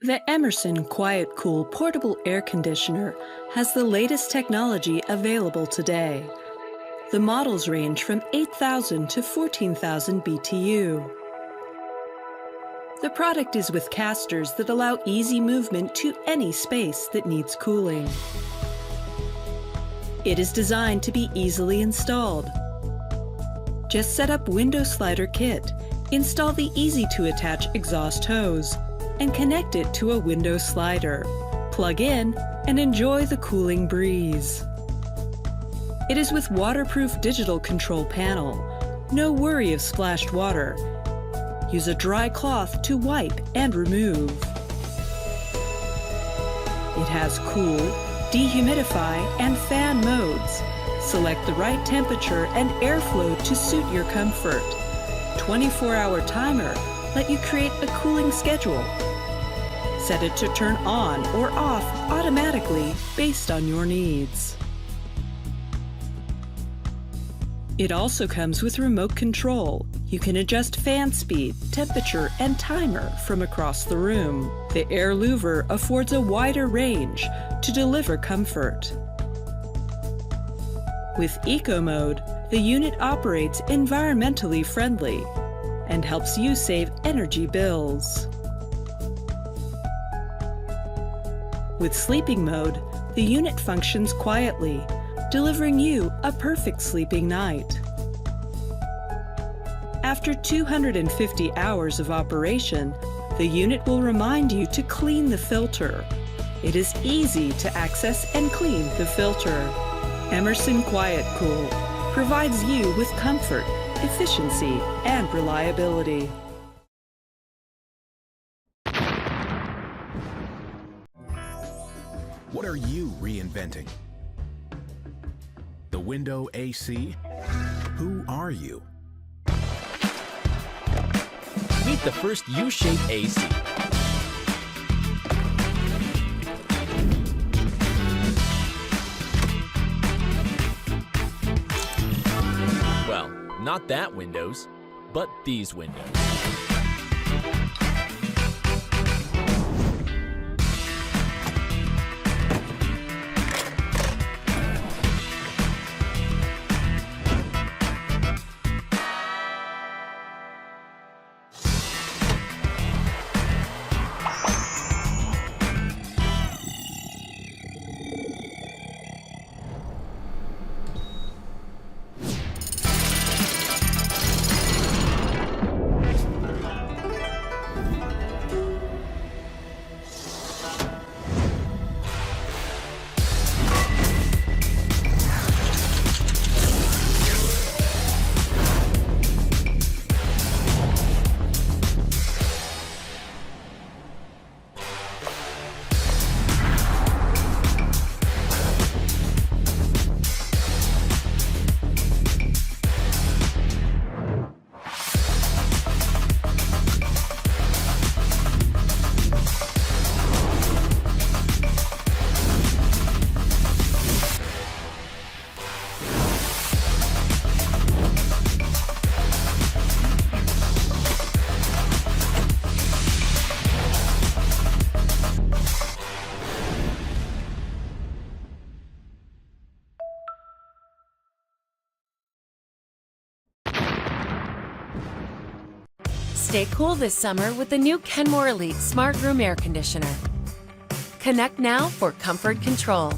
The Emerson Quiet Kool portable air conditioner has the latest technology available today. The models range from 8,000 to 14,000 BTU. The product is with casters that allow easy movement to any space that needs cooling. It is designed to be easily installed. Just set up window slider kit, install the easy-to-attach exhaust hose, and connect it to a window slider. Plug in and enjoy the cooling breeze. It is with waterproof digital control panel. No worry of splashed water. Use a dry cloth to wipe and remove. It has cool, dehumidify, and fan modes. Select the right temperature and airflow to suit your comfort. 24-hour timer let you create a cooling schedule. Set it to turn on or off automatically based on your needs. It also comes with remote control. You can adjust fan speed, temperature, and timer from across the room. The air louver affords a wider range to deliver comfort. With Eco Mode, the unit operates environmentally friendly and helps you save energy bills. With Sleeping Mode, the unit functions quietly, delivering you a perfect sleeping night. After 250 hours of operation, the unit will remind you to clean the filter. It is easy to access and clean the filter. Emerson Quiet Kool provides you with comfort, efficiency, and reliability. What are you reinventing? The window AC? Who are you? Meet the first U-shaped AC. Well, not that windows, but these windows. Stay cool this summer with the new Kenmore Elite Smart Room Air Conditioner. Connect now for comfort control.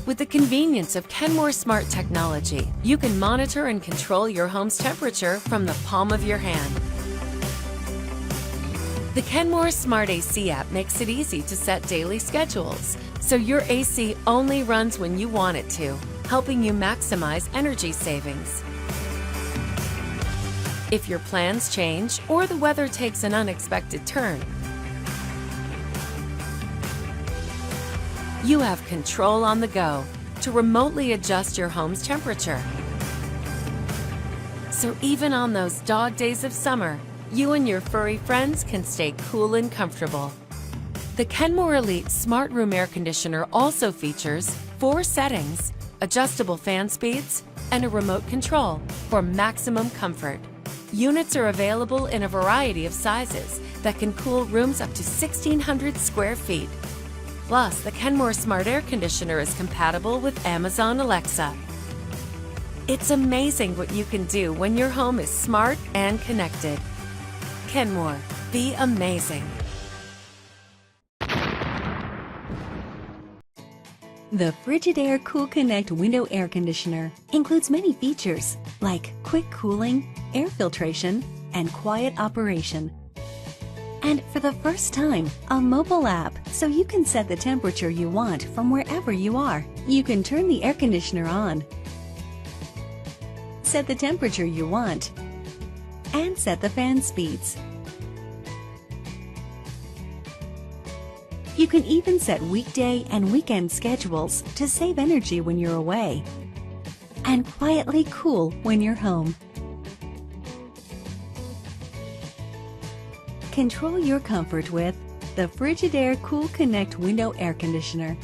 With the convenience of Kenmore Smart technology, you can monitor and control your home's temperature from the palm of your hand. The Kenmore Smart AC app makes it easy to set daily schedules, so your AC only runs when you want it to, helping you maximize energy savings. If your plans change or the weather takes an unexpected turn, you have control on the go to remotely adjust your home's temperature. So even on those dog days of summer, you and your furry friends can stay cool and comfortable. The Kenmore Elite Smart Room Air Conditioner also features 4 settings, adjustable fan speeds, and a remote control for maximum comfort. Units are available in a variety of sizes that can cool rooms up to 1,600 square feet. Plus, the Kenmore Smart Air Conditioner is compatible with Amazon Alexa. It's amazing what you can do when your home is smart and connected. Kenmore, be amazing. The Frigidaire Kool Connect window air conditioner includes many features like quick cooling, air filtration, and quiet operation. And for the first time, a mobile app, so you can set the temperature you want from wherever you are. You can turn the air conditioner on, set the temperature you want, and set the fan speeds. You can even set weekday and weekend schedules to save energy when you're away and quietly cool when you're home. Control your comfort with the Frigidaire Kool Connect window air conditioner.